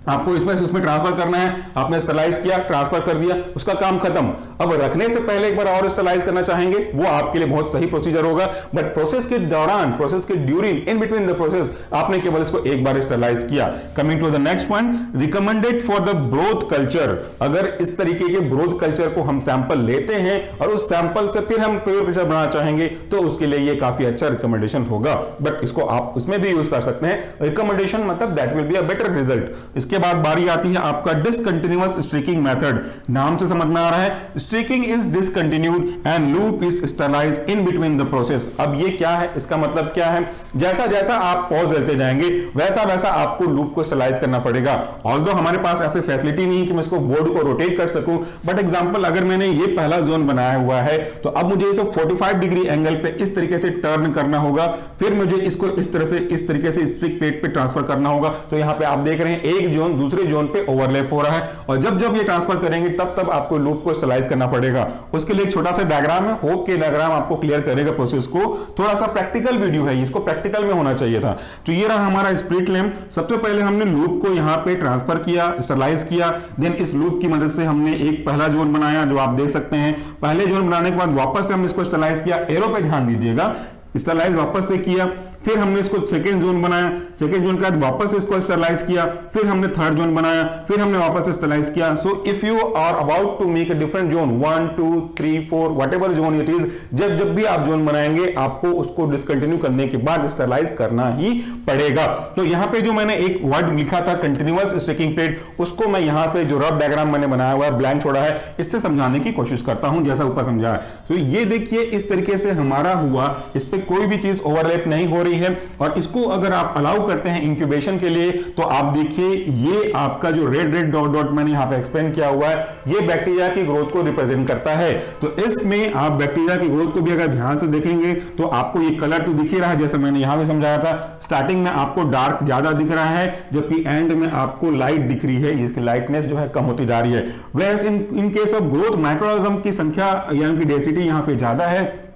आपको इसमें से उसमें ट्रांसफर करना है, आपने स्टेलाइज किया, ट्रांसफर कर दिया, उसका काम खत्म। अब रखने से पहले एक बार और स्टेलाइज करना चाहेंगे, वो आपके लिए बहुत सही प्रोसीजर होगा। बट प्रोसेस के दौरान, प्रोसेस के during, in between the process आपने केवल इसको एक बार स्टेलाइज किया। Coming to the next point, recommended for the broth culture. अगर इस तरीके के ब्रोथ कल्चर को हम सैंपल लेते हैं और उस सैंपल से फिर हम प्योर कल्चर बनाना चाहेंगे, तो उसके लिए ये काफी अच्छा रिकमेंडेशन होगा। बट इसको आप उसमें भी यूज कर सकते हैं। रिकमेंडेशन मतलब that will be a better result. इसके बाद बारी आती है आपका डिसकंटिन्यूअस स्ट्रिकिंग मेथड। नाम से समझ में आ रहा है striking is discontinued and loop is stabilised in between the process. अब ये क्या है, इसका मतलब क्या है, जैसा जैसा आप पॉज लेते जाएंगे वैसा वैसा आपको लूप को स्टेलाइज करना पड़ेगा। ऑल्दो हमारे पास ऐसे फैसिलिटी नहीं है कि मैं इसको बोर्ड को रोटेट कर सकूं, बट एग्जांपल अगर मैंने ये पहला जोन बनाया हुआ है तो अब मुझे इसे 45 डिग्री एंगल पे इस तरीके से टर्न करना होगा, फिर मुझे इसको इस तरह से इस तरीके से स्ट्रिक प्लेट पे ट्रांसफर करना होगा। तो यहां पे आप देख रहे हैं एक जोन दूसरे जोन पे ओवरलैप हो रहा है, और जब जब ये ट्रांसफर करेंगे तब तब आपको लूप को स्टेलाइज करना पड़ेगा। उसके लिए एक छोटा सा डायग्राम है, होप के डायग्राम आपको क्लियर करेगा प्रोसेस को। थोड़ा सा प्रैक्टिकल वीडियो है, इसको प्रैक्टिकल में होना चाहिए था। तो ये रहा हमारा स्प्लिट लैंप। सबसे पहले हमने लूप को यहां पे ट्रांसफर किया, स्टेलाइज किया, देन इस लूप की मदद से हमने एक पहला जोन बनाया जो आप देख सकते हैं। पहले जोन बनाने के बाद वापस से हमने इसको स्टेलाइज किया, एरो पे ध्यान दीजिएगा, स्टेलाइज वापस से किया, फिर हमने इसको सेकेंड जोन बनाया, सेकेंड जोन के बाद वापस इसको स्टेलाइज किया, फिर हमने थर्ड जोन बनाया, फिर हमने वापस स्टेलाइज किया। So if you are about to make a different zone 1 2 3 4 whatever zone it is, जब जब भी आप जोन बनाएंगे आपको उसको डिसकंटिन्यू करने के बाद स्टेलाइज करना ही पड़ेगा। तो यहां पे जो मैंने एक वर्ड लिखा था कंटिन्यूअस स्ट्रिकिंग प्लेट, उसको मैं यहां पे जो रफ डायग्राम मैंने बनाया हुआ है, ब्लैंक छोड़ा है, इससे समझाने की कोशिश करता हूं जैसा ऊपर समझाया। तो ये देखिए इस तरीके से हमारा हुआ, इस पे कोई भी चीज ओवरलैप नहीं हो रही है। और इसको अगर आप अलाउ करते हैं इंक्यूबेशन के लिए, तो आप देखिए ये आपका जो रेड रेड डॉट डॉट मैंने यहां पे एक्सप्लेन किया हुआ है, ये बैक्टीरिया की ग्रोथ को रिप्रेजेंट करता है। तो इसमें आप बैक्टीरिया की ग्रोथ को भी अगर ध्यान से देखेंगे तो आपको ये कलर तो दिख ही रहा है, जैसे मैंने यहां भी समझाया था। स्टार्टिंग में आपको डार्क ज्यादा दिख रहा है, जबकि एंड में आपको लाइट दिख रही है, इसकी लाइटनेस जो है कम होती जा रही है। Whereas in case of growth microorganism की संख्या यानी कि डेंसिटी यहां पे ज्यादा है,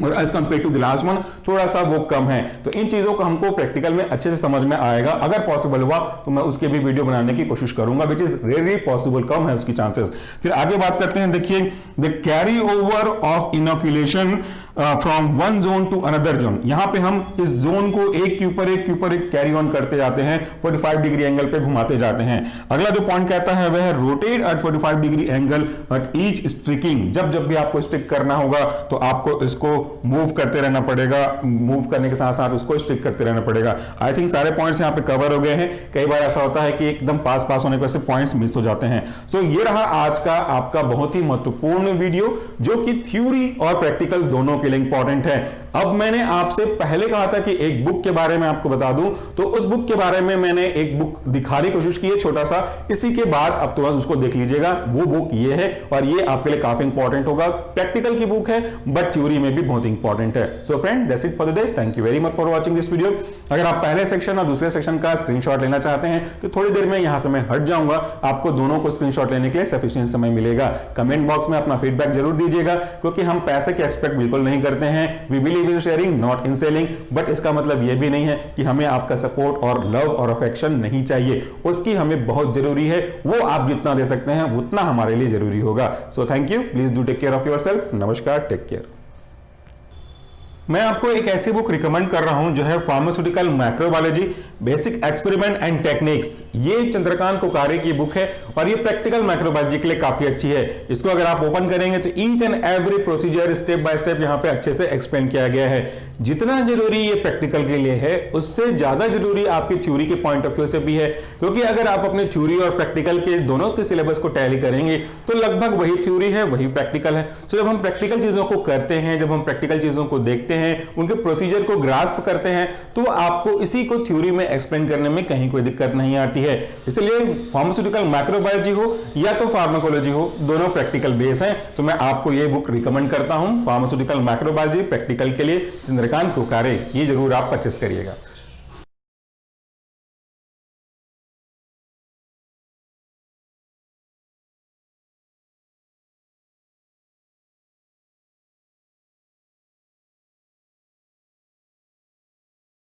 और as compare to the last one थोड़ा सा वो कम है। तो इन चीजों को हमको प्रैक्टिकल में अच्छे से समझ में आएगा। अगर पॉसिबल हुआ तो मैं उसके भी वीडियो बनाने की कोशिश करूंगा, विच इज रेयरली पॉसिबल, कम है उसकी चांसेस। फिर आगे बात करते हैं, देखिए the carry over of inoculation from one zone to another zone. यहां पे हम इस जोन को एक के ऊपर एक के ऊपर एक कैरी ऑन करते जाते हैं, 45 डिग्री एंगल पे घुमाते जाते हैं। अगला जो पॉइंट कहता है वह है rotate eight 45 degree angle at each striking. जब जब भी आपको स्ट्रिक करना होगा तो आपको इसको मूव करते रहना पड़ेगा, मूव करने के साथ साथ उसको स्ट्रिक करते रहना पड़ेगा। आई थिंक सारे पॉइंट्स यहां पे कवर हो गए हैं। कई बार ऐसा होता है कि एकदम पास होने पर से पॉइंट्स मिस हो जाते हैं। सो ये रहा आज का आपका बहुत ही महत्वपूर्ण वीडियो, जो कि थ्योरी और प्रैक्टिकल दोनों के लिए इंपॉर्टेंट है। अब मैंने आपसे पहले कहा था कि एक बुक के बारे में आपको बता दूं, तो उस बुक के बारे में मैंने एक बुक दिखाने की कोशिश की है छोटा सा, इसी के बाद अब तुरंत उसको देख लीजिएगा। वो बुक ये है और ये आपके लिए काफी इंपॉर्टेंट होगा। प्रैक्टिकल की बुक है बट थ्योरी में भी बहुत इंपॉर्टेंट है। So friend, that's it for the day. Thank you very much for watching this video. अगर आप पहले सेक्शन और दूसरे सेक्शन का स्क्रीनशॉट लेना चाहते हैं तो थोड़ी देर में यहां से मैं हट जाऊंगा, आपको दोनों को स्क्रीनशॉट लेने के लिए सफिशिएंट समय मिलेगा। कमेंट बॉक्स में अपना फीडबैक जरूर दीजिएगा, क्योंकि हम पैसे के एक्सपेक्ट बिल्कुल नहीं करते हैं। We believe believe in sharing not in selling, but इसका मतलब यह भी नहीं है कि हमें आपका सपोर्ट और लव और अफेक्शन नहीं चाहिए, उसकी हमें बहुत जरूरी है, वो आप जितना दे सकते हैं उतना हमारे लिए जरूरी होगा। So thank you, please do take care of yourself. नमस्कार, टेक केयर। मैं आपको एक ऐसी बुक रिकमेंड कर रहा हूं जो है pharmaceutical microbiology basic experiment and techniques. ये चंद्रकांत कोकारे की बुक है और ये प्रैक्टिकल माइक्रोबायोलॉजी के लिए काफी अच्छी है। इसको अगर आप ओपन करेंगे तो each and every procedure step by step यहाँ पे अच्छे से एक्सप्लेन किया गया है। जितना जरूरी ये प्रैक्टिकल के लिए है उससे ज्यादा जरूरी आपकी थ्योरी के पॉइंट ऑफ व्यू से भी है, क्योंकि अगर आप अपने थ्योरी और प्रैक्टिकल के दोनों के सिलेबस को टैली करेंगे तो लगभग वही थ्योरी है वही प्रैक्टिकल है। सो जब हम प्रैक्टिकल चीजों को करते हैं, जब हम प्रैक्टिकल चीजों को देखते हैं, उनके प्रोसीजर को ग्रास्प करते हैं, तो आपको इसी को थ्योरी में एक्सप्लेन करने में कहीं कोई दिक्कत नहीं आती है। इसलिए फार्मास्यूटिकल माइक्रोबायोलॉजी हो या तो फार्माकोलॉजी हो, दोनों प्रैक्टिकल बेस हैं। तो मैं आपको ये बुक रिकमेंड करता हूं, फार्मास्यूटिकल माइक्रोबायोलॉजी प्रैक्टिकल के लिए, चंद्रकांत कोकारे। ये जरूर आप परचेस करिएगा।